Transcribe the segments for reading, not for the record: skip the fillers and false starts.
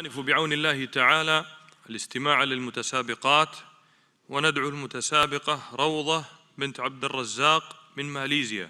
بعون الله تعالى الاستماع للمتسابقات، وندعو المتسابقة روضة بنت عبد الرزاق من ماليزيا.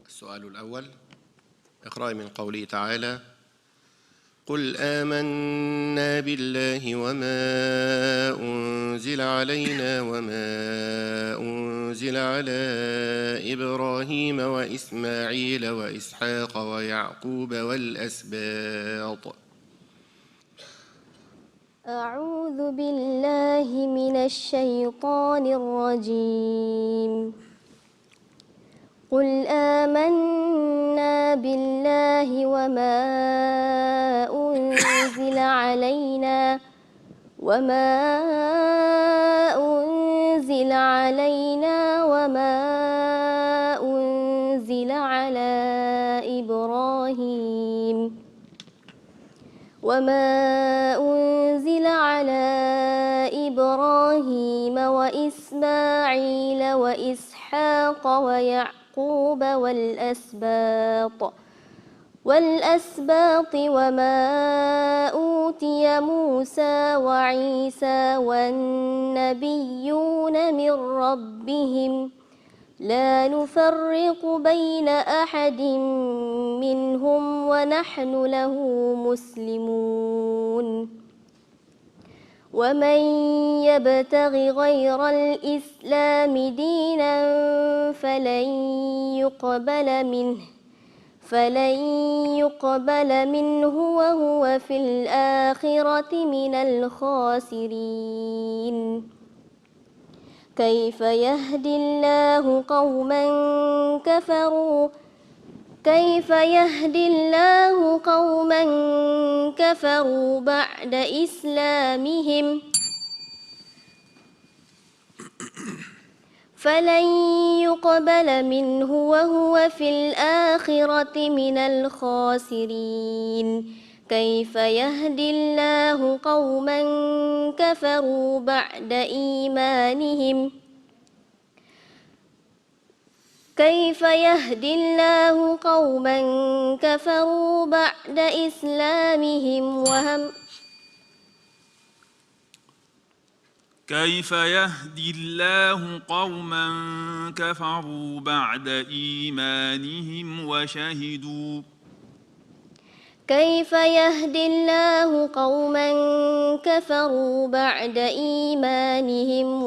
السؤال الأول، اقرأ من قوله تعالى: قل آمنا بالله وما أنزل علينا وما أنزل على إبراهيم وإسماعيل وإسحاق ويعقوب والأسباط. أعوذ بالله من الشيطان الرجيم. قل آمنا بالله وما أنزل علينا وما أنزل على إبراهيم وإسماعيل وإسحاق ويعقوب والأسباط وما أوتي موسى وعيسى والنبيون من ربهم لا نفرق بين أحد منهم ونحن له مسلمون. ومن يبتغ غير الإسلام دينا فلن يقبل منه وهو في الآخرة من الخاسرين. كيف يهدي الله قوما كفروا بعد إسلامهم فلن يقبل منه وهو في الآخرة من الخاسرين. كيف يهدي الله قوما كفروا بعد إيمانهم كيف يهدي الله قوما كفروا بعد إسلامهم كيف يهدي الله قوما كفروا بعد إيمانهم وشهدوا كيف يهدي الله قوما كفروا بعد إيمانهم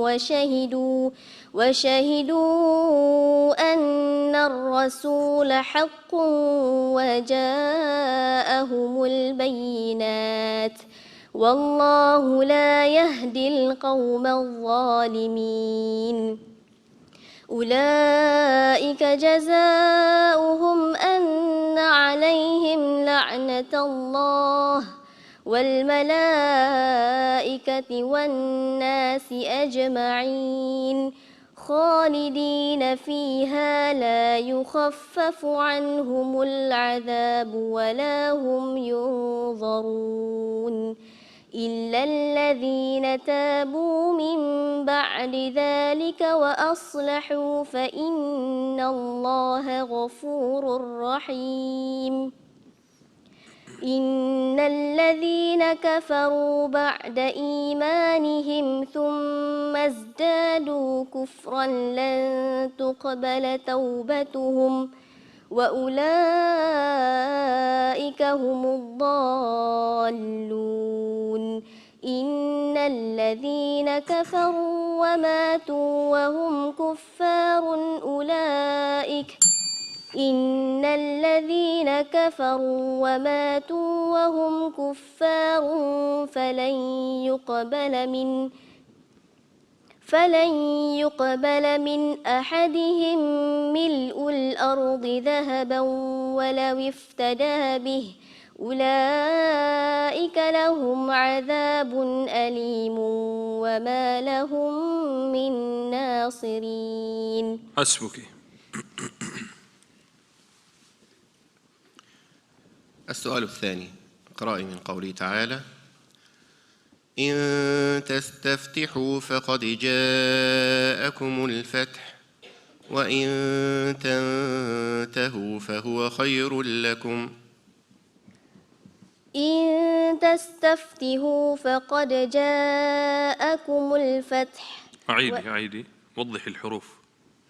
وشهدوا أن الرسول حق وجاءهم البينات والله لا يهدي القوم الظالمين. أولئك جزاؤهم أن عليهم لعنة الله والملائكة والناس أجمعين خالدين فيها لا يخفف عنهم العذاب ولا هم ينظرون إلا الذين تابوا من بعد ذلك وأصلحوا فإن الله غفور رحيم. إن الذين كفروا بعد إيمانهم ثم ازدادوا كفرا لن تقبل توبتهم وأولئك هم الضالون. إن الذين كفروا وماتوا وهم كفار إن الذين كفروا وماتوا وهم كفار فلن يقبل من أحدهم ملء الأرض ذهبا ولو افتدى به أولئك لهم عذاب أليم وما لهم من ناصرين. حسبك. السؤال الثاني، اقرأي من قوله تعالى: إن تستفتحوا فقد جاءكم الفتح وإن تنتهوا فهو خير لكم. إن تستفتحوا فقد جاءكم الفتح. أعيدي وضح الحروف.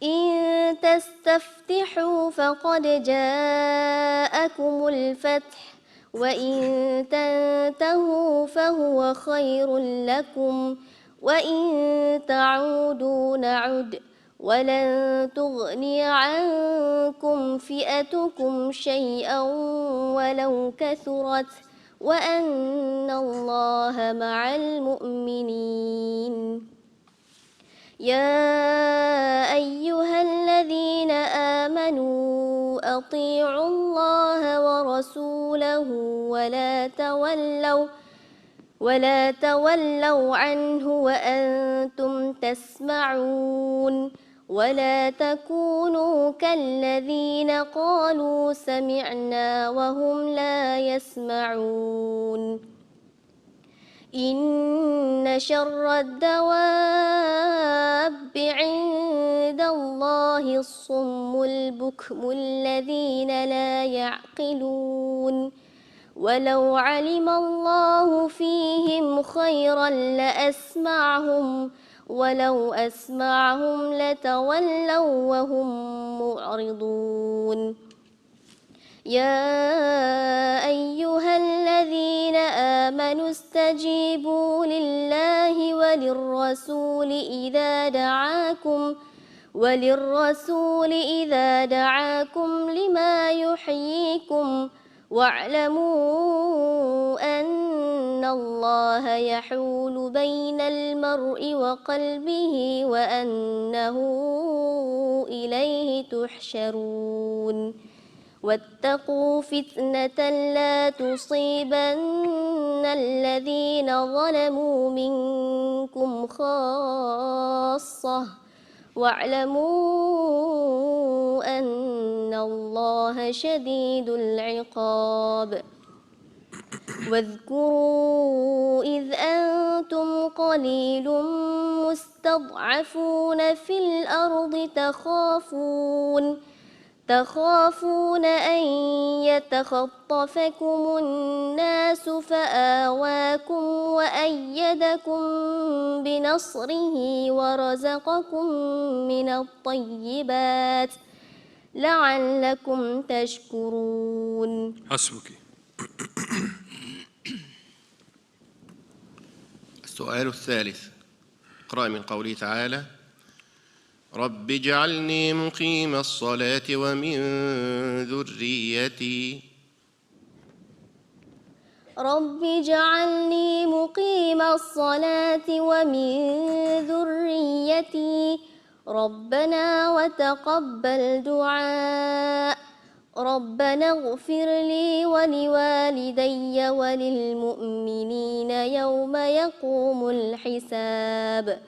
إن تستفتحوا فقد جاءكم الفتح وإن تنتهوا فهو خير لكم وإن تعودوا نعد ولن تغني عنكم فئتكم شيئا ولو كثرت وأن الله مع المؤمنين. يا أيها الذين آمنوا أطيعوا الله ورسوله ولا تولوا عنه وأنتم تسمعون ولا تكونوا كالذين قالوا سمعنا وهم لا يسمعون. إن شر الدواب عند الله الصم البكم الذين لا يعقلون ولو علم الله فيهم خيرا لأسمعهم ولو أسمعهم لتولوا وهم معرضون. يا أيها الذين آمنوا استجيبوا لله وللرسول إذا دعاكم لما يحييكم واعلموا أن الله يحول بين المرء وقلبه وأنه إليه تحشرون. واتقوا فتنة لا تصيبن الذين ظلموا منكم خاصة واعلموا أن الله شديد العقاب. واذكروا إذ أنتم قليل مستضعفون في الأرض تخافون أن يتخطفكم الناس فآواكم وأيدكم بنصره ورزقكم من الطيبات لعلكم تشكرون. حسبك. السؤال الثالث، اقرأ من قوله تعالى: رب اجعلني مقيم الصلاة ومن ذريتي. رب اجعلني مقيم الصلاة ومن ذريتي ربنا وتقبل دعاء. ربنا اغفر لي ولوالدي وللمؤمنين يوم يقوم الحساب.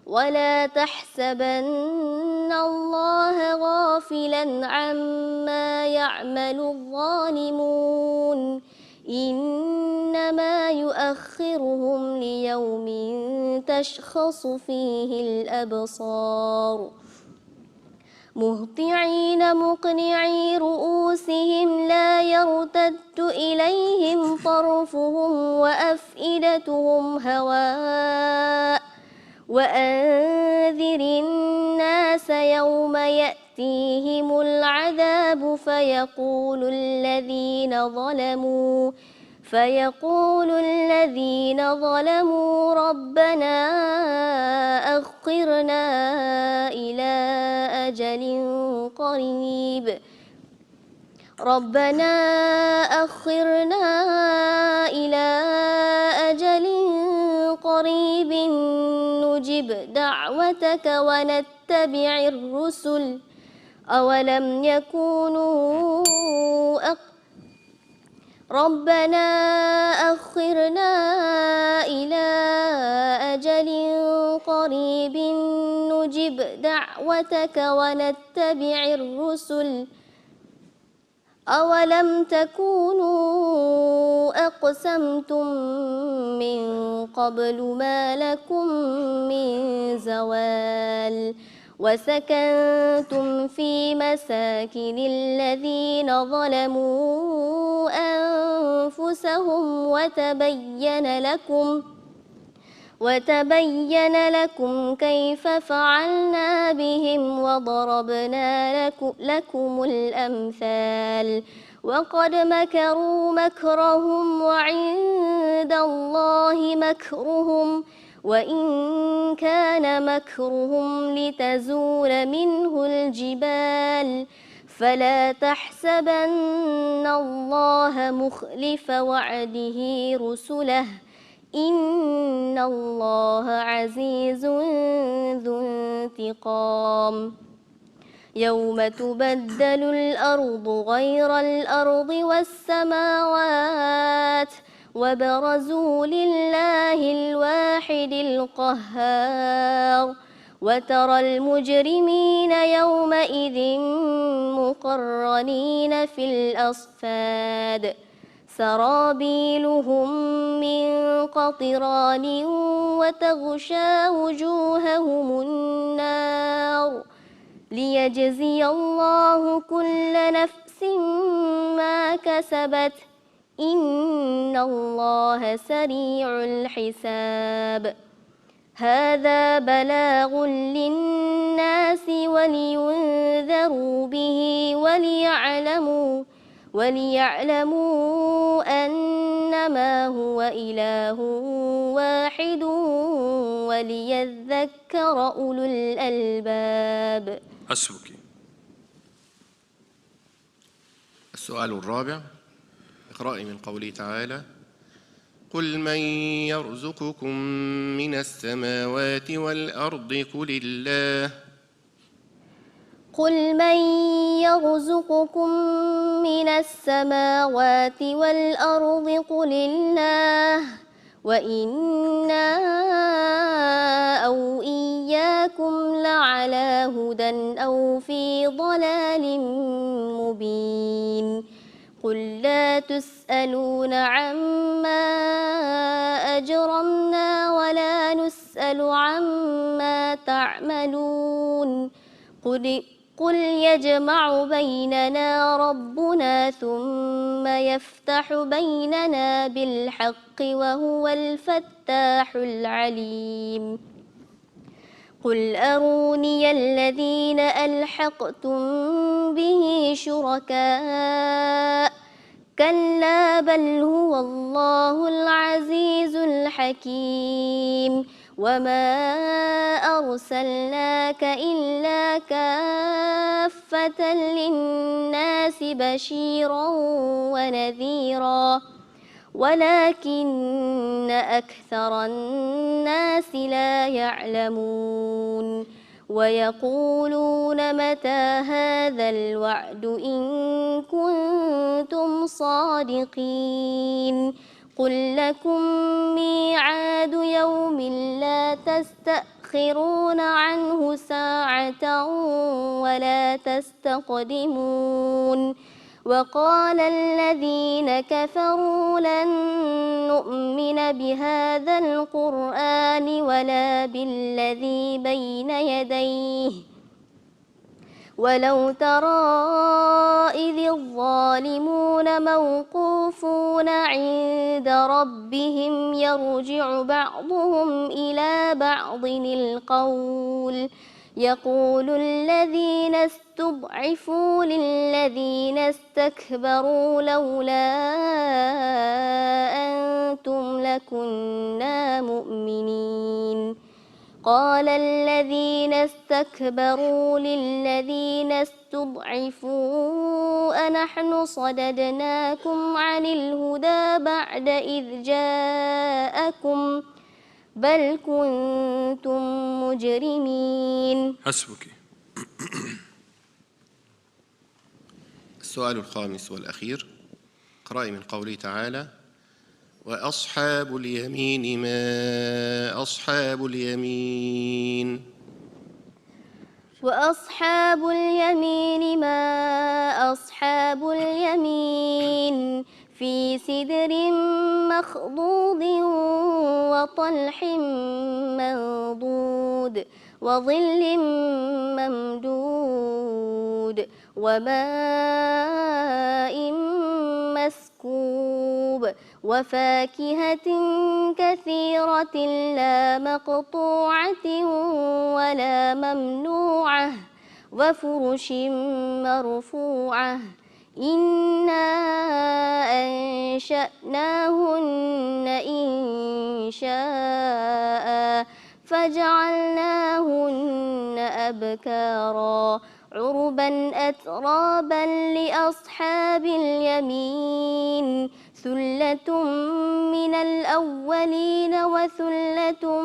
ولا تحسبن الله غافلا عما يعمل الظالمون إنما يؤخرهم ليوم تشخص فيه الأبصار. مهطعين مقنعي رؤوسهم لا يرتد إليهم طرفهم وأفئدتهم هواء. وأنذر الناس يوم يأتيهم العذاب فيقول الذين ظلموا ربنا أخرنا إلى أجل قريب ربنا أخرنا إلى أجل قريب نجب دعوتك ونتبع الرسل أولم يكونوا ربنا أخرنا إلى أجل قريب نجب دعوتك ونتبع الرسل أولم تكونوا أقسمتم من قبل ما لكم من زوال وسكنتم في مساكن الذين ظلموا أنفسهم وتبين لكم كيف فعلنا بهم وضربنا لكم الأمثال وقد مكروا مكرهم وعند الله مكرهم وإن كان مكرهم لتزول منه الجبال فلا تحسبن الله مخلف وعده رسله إن الله عزيز ذو انتقام يوم تبدل الأرض غير الأرض والسماوات وبرزوا لله الواحد القهار وترى المجرمين يومئذ مقرنين في الأصفاد سرابيلهم من قطران وتغشى وجوههم النار ليجزي الله كل نفس ما كسبت إن الله سريع الحساب هذا بلاغ للناس ولينذروا به وليعلموا أنما هو إله واحد وليذكر أولو الألباب. حسبك. السؤال الرابع، اقرأي من قوله تعالى: قل من يرزقكم من السماوات والأرض قل الله. قل من يرزقكم من السماوات والأرض قل الله وإنا أو إياكم لعلى هدى أو في ضلال مبين. قل لا تسألون عما أجرمنا ولا نسأل عما تعملون. قل يجمع بيننا ربنا ثم يفتح بيننا بالحق وهو الفتاح العليم. قل أروني الذين ألحقتم به شركاء كلا بل هو الله العزيز الحكيم وما أرسلناك إلا كافة للناس بشيرا ونذيرا ولكن أكثر الناس لا يعلمون ويقولون متى هذا الوعد إن كنتم صادقين. قل لكم ميعاد يوم لا تستأخرون عنه ساعة ولا تستقدمون. وقال الذين كفروا لن نؤمن بهذا القرآن ولا بالذي بين يديه ولو ترى إذ الظالمون موقوفون عند ربهم يرجع بعضهم إلى بعض القول يقول الذين استضعفوا للذين استكبروا لولا أنتم لكنا مؤمنين. قال الذين استكبروا للذين استضعفوا تضعفوا أنحن صددناكم عن الهدى بعد إذ جاءكم بل كنتم مجرمين. حسبك. السؤال الخامس والأخير، اقرأي من قوله تعالى: وأصحاب اليمين ما أصحاب اليمين. وأصحاب اليمين ما أصحاب اليمين في سدر مخضود وطلح منضود وظل ممدود وماء مسكوب وفاكهة كثيرة لا مقطوعة ولا ممنوعة وفرش مرفوعة إنا أنشأناهن إنشاء فجعلناهن أبكارا عربا أترابا لأصحاب اليمين ثلة من الأولين وثلة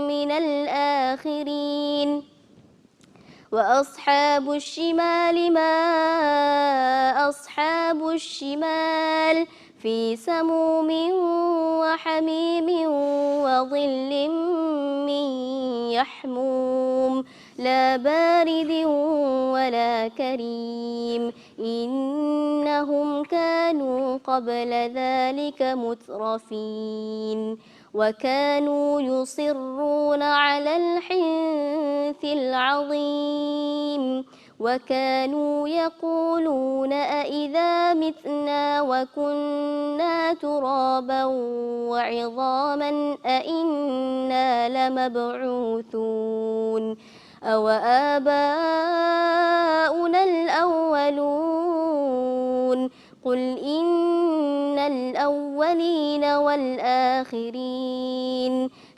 من الآخرين. وأصحاب الشمال ما أصحاب الشمال في سموم وحميم وظل من يحموم لا بارد ولا كريم إنهم كانوا قبل ذلك مترفين وكانوا يصرون على الحنث العظيم وكانوا يقولون أإذا متنا وكنا ترابا وعظاما أإنا لمبعوثون أو آباؤنا الأولون قل إن الأولين والآخرين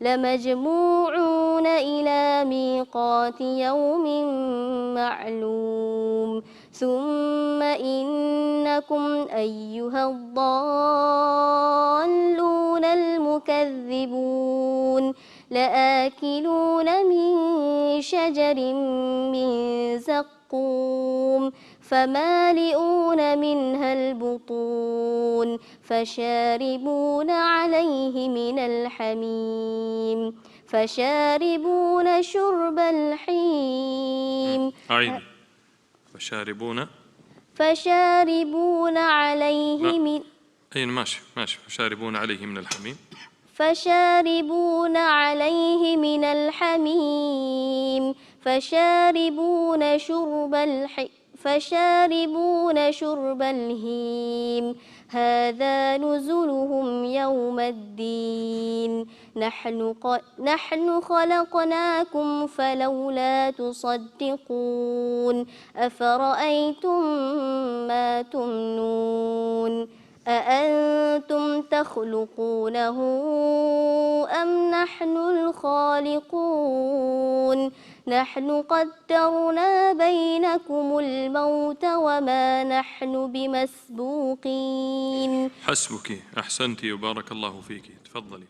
لمجموعون إلى ميقات يوم معلوم ثم إنكم أيها الضالون المكذبون لآكلون من شجر من زقوم فمالئون منها البطون فشاربون عليه من الحميم فشاربون شرب الحيم. فشاربون عليه من ماشي فشاربون عليه من الحميم. فشاربون عليه من الحميم فشاربون شرب الهيم هذا نزلهم يوم الدين نحن خلقناكم فلولا تصدقون أفرأيتم ما تمنون أأنتم تخلقونه أم نحن الخالقون نحن قدرنا بينكم الموت وما نحن بمسبوقين. حسبك. أحسنتِ وبارك الله فيك. تفضلي.